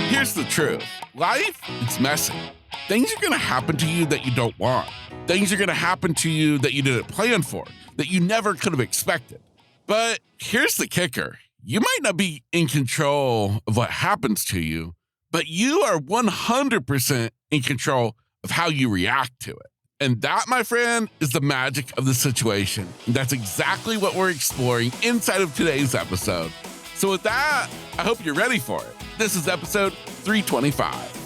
Here's the truth. Life, it's messy. Things are going to happen to you that you don't want. Things are going to happen to you that you didn't plan for, that you never could have expected. But here's the kicker. You might not be in control of what happens to you, but you are 100% in control of how you react to it. And that, my friend, is the magic of the situation. And that's exactly what we're exploring inside of today's episode. So with that, I hope you're ready for it. This is episode 325.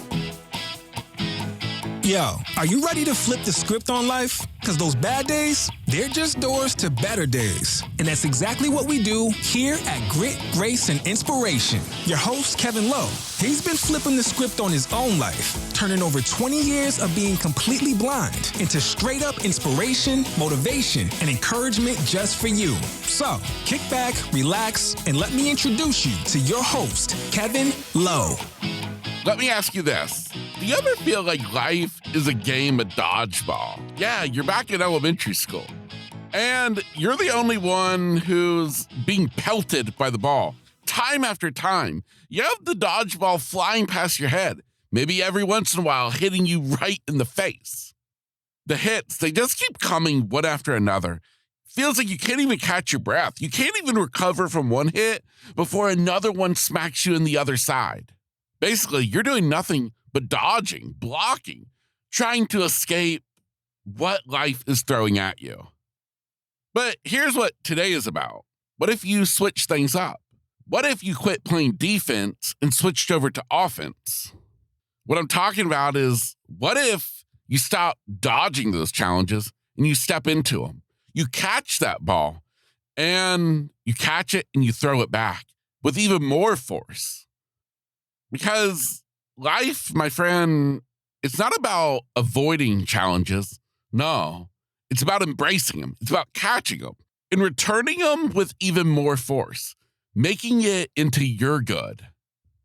Yo, are you ready to flip the script on life? Because those bad days, they're just doors to better days. And that's exactly what we do here at Grit, Grace, and Inspiration. Your host, Kevin Lowe, he's been flipping the script on his own life, turning over 20 years of being completely blind into straight up inspiration, motivation, and encouragement just for you. So, kick back, relax, and let me introduce you to your host, Kevin Lowe. Let me ask you this. Do you ever feel like life is a game of dodgeball? Yeah, you're back in elementary school, and you're the only one who's being pelted by the ball time after time. You have the dodgeball flying past your head, maybe every once in a while hitting you right in the face. The hits, they just keep coming one after another. Feels like you can't even catch your breath. You can't even recover from one hit before another one smacks you in the other side. Basically, you're doing nothing but dodging, blocking, trying to escape what life is throwing at you. But here's what today is about. What if you switch things up? What if you quit playing defense and switched over to offense? What I'm talking about is, what if you stop dodging those challenges and you step into them? You catch that ball and you catch it and you throw it back with even more force. Because life, my friend, it's not about avoiding challenges. No, it's about embracing them. It's about catching them and returning them with even more force, making it into your good.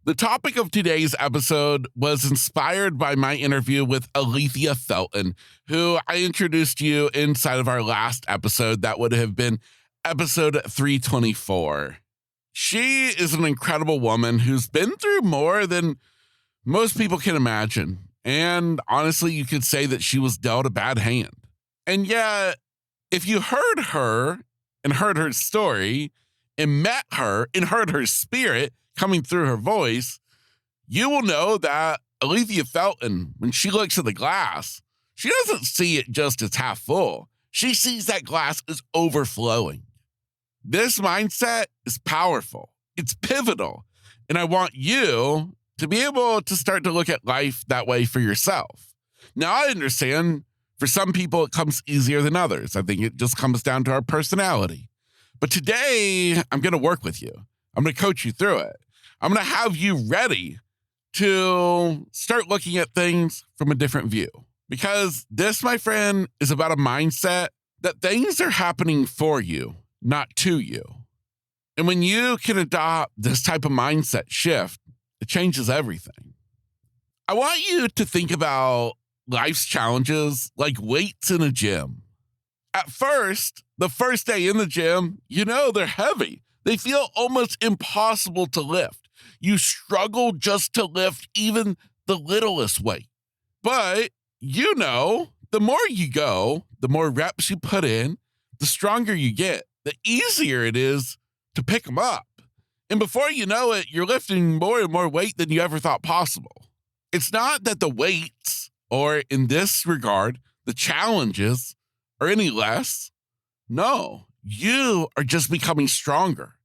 The topic of today's episode was inspired by my interview with Alethea Felton, who I introduced you inside of our last episode. That would have been episode 324. She is an incredible woman who's been through more than most people can imagine. And honestly, you could say that she was dealt a bad hand. And yet, if you heard her and heard her story and met her and heard her spirit coming through her voice, you will know that Alethea Felton, when she looks at the glass, she doesn't see it just as half full. She sees that glass as overflowing. This mindset is powerful. It's pivotal. And I want you to be able to start to look at life that way for yourself. Now, I understand for some people it comes easier than others. I think it just comes down to our personality. But today, I'm going to work with you. I'm going to coach you through it. I'm going to have you ready to start looking at things from a different view. Because this, my friend, is about a mindset that things are happening for you, not to you. And when you can adopt this type of mindset shift, it changes everything. I want you to think about life's challenges like weights in a gym. At first, the first day in the gym, they're heavy. They feel almost impossible to lift. You struggle just to lift even the littlest weight. But the more you go, the more reps you put in, the stronger you get, the easier it is to pick them up. And before you know it, you're lifting more and more weight than you ever thought possible. It's not that the weights, or in this regard, the challenges, are any less. No, you are just becoming stronger.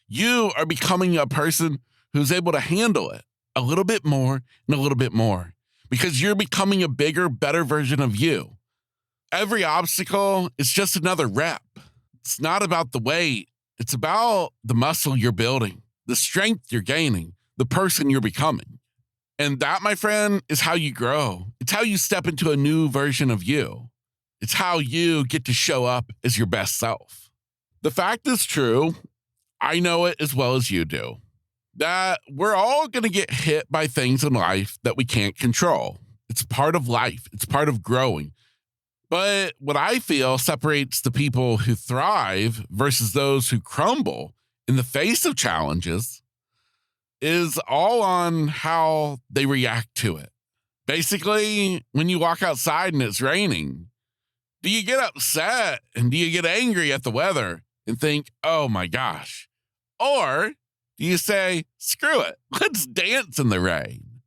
You are becoming a person who's able to handle it a little bit more and a little bit more, because you're becoming a bigger, better version of you. Every obstacle is just another rep. It's not about the weight. It's about the muscle you're building, the strength you're gaining, the person you're becoming. And that, my friend, is how you grow. It's how you step into a new version of you. It's how you get to show up as your best self. The fact is true. I know it as well as you do, that we're all going to get hit by things in life that we can't control. It's part of life. It's part of growing. But what I feel separates the people who thrive versus those who crumble in the face of challenges is all on how they react to it. Basically, when you walk outside and it's raining, do you get upset and do you get angry at the weather and think, oh my gosh? Or do you say, screw it, let's dance in the rain?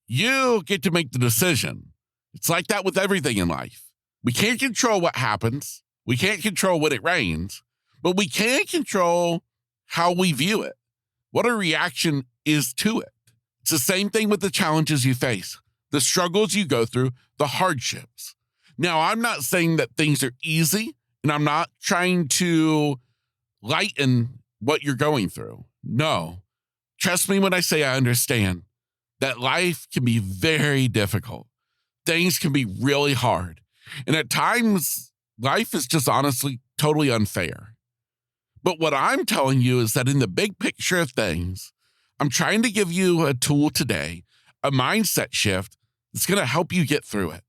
You get to make the decision. It's like that with everything in life. We can't control what happens. We can't control when it rains, but we can control how we view it, what our reaction is to it. It's the same thing with the challenges you face, the struggles you go through, the hardships. Now, I'm not saying that things are easy, and I'm not trying to lighten what you're going through. No, trust me when I say I understand that life can be very difficult. Things can be really hard. And at times, life is just honestly totally unfair. But what I'm telling you is that in the big picture of things, I'm trying to give you a tool today, a mindset shift that's going to help you get through it.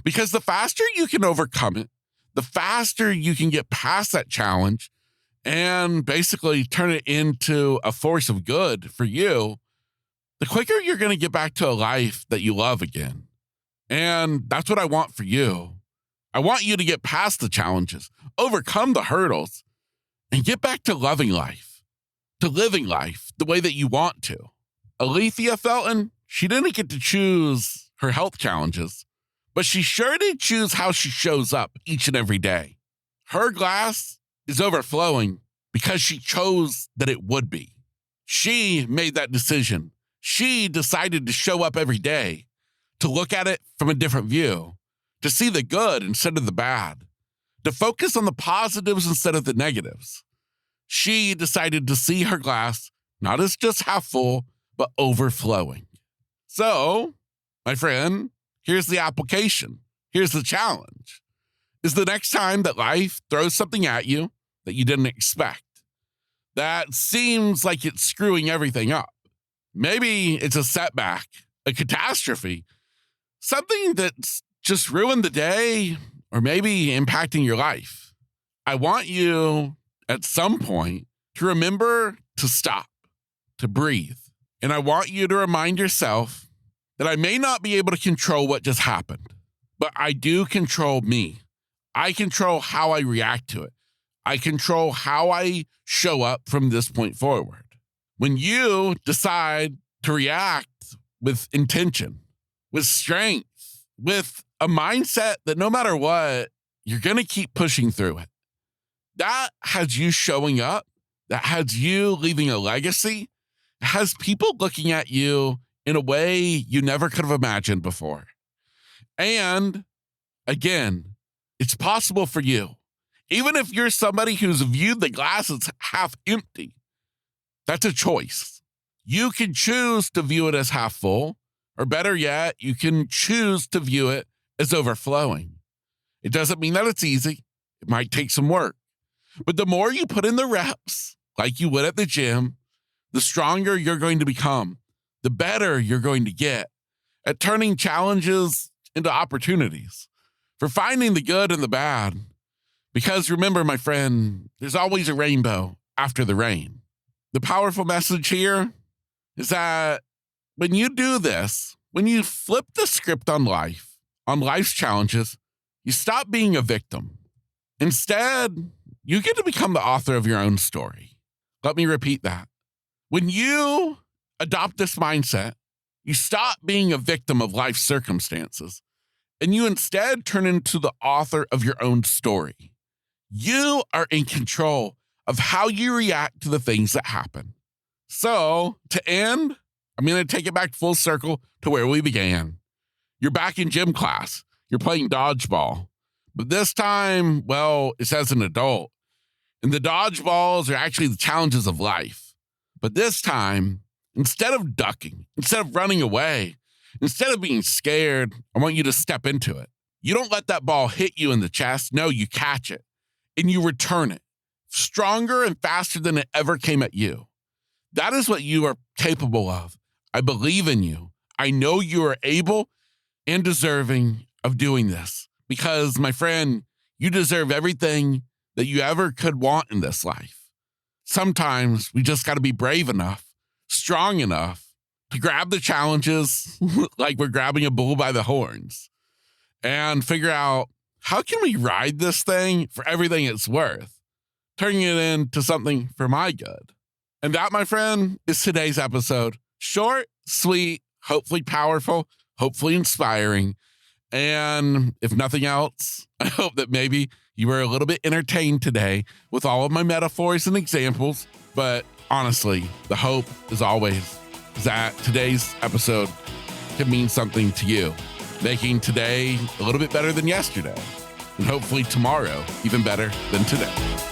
Because the faster you can overcome it, the faster you can get past that challenge and basically turn it into a force of good for you, the quicker you're going to get back to a life that you love again. And that's what I want for you. I want you to get past the challenges, overcome the hurdles, and get back to loving life, to living life the way that you want to. Alethea Felton, she didn't get to choose her health challenges, but she sure did choose how she shows up each and every day. Her glass is overflowing because she chose that it would be. She made that decision. She decided to show up every day, to look at it from a different view, to see the good instead of the bad, to focus on the positives instead of the negatives. She decided to see her glass not as just half full, but overflowing. So, my friend, here's the application. Here's the challenge. Is the next time that life throws something at you that you didn't expect, that seems like it's screwing everything up. Maybe it's a setback, a catastrophe, something that's just ruined the day or maybe impacting your life. I want you at some point to remember to stop, to breathe. And I want you to remind yourself that I may not be able to control what just happened, but I do control me. I control how I react to it. I control how I show up from this point forward. When you decide to react with intention, with strength, with a mindset that no matter what, you're going to keep pushing through it. That has you showing up. That has you leaving a legacy. It has people looking at you in a way you never could have imagined before. And again, it's possible for you. Even if you're somebody who's viewed the glass as half empty, that's a choice. You can choose to view it as half full, or better yet, you can choose to view it as overflowing. It doesn't mean that it's easy. It might take some work. But the more you put in the reps, like you would at the gym, the stronger you're going to become, the better you're going to get at turning challenges into opportunities, for finding the good and the bad. Because remember, my friend, there's always a rainbow after the rain. The powerful message here is that when you do this, when you flip the script on life's challenges, you stop being a victim. Instead, you get to become the author of your own story. Let me repeat that. When you adopt this mindset, you stop being a victim of life's circumstances, and you instead turn into the author of your own story. You are in control of how you react to the things that happen. So, to end, I'm going to take it back full circle to where we began. You're back in gym class. You're playing dodgeball. But this time, well, it's as an adult. And the dodgeballs are actually the challenges of life. But this time, instead of ducking, instead of running away, instead of being scared, I want you to step into it. You don't let that ball hit you in the chest. No, you catch it and you return it stronger and faster than it ever came at you. That is what you are capable of. I believe in you. I know you are able and deserving of doing this because, my friend, you deserve everything that you ever could want in this life. Sometimes we just got to be brave enough, strong strong enough to grab the challenges like we're grabbing a bull by the horns and figure out how can we ride this thing for everything it's worth, turning it into something for my good. And that, my friend, is today's episode. Short, sweet, hopefully powerful, hopefully inspiring. And if nothing else, I hope that maybe you were a little bit entertained today with all of my metaphors and examples. But honestly, the hope is always that today's episode can mean something to you, making today a little bit better than yesterday, and hopefully tomorrow even better than today.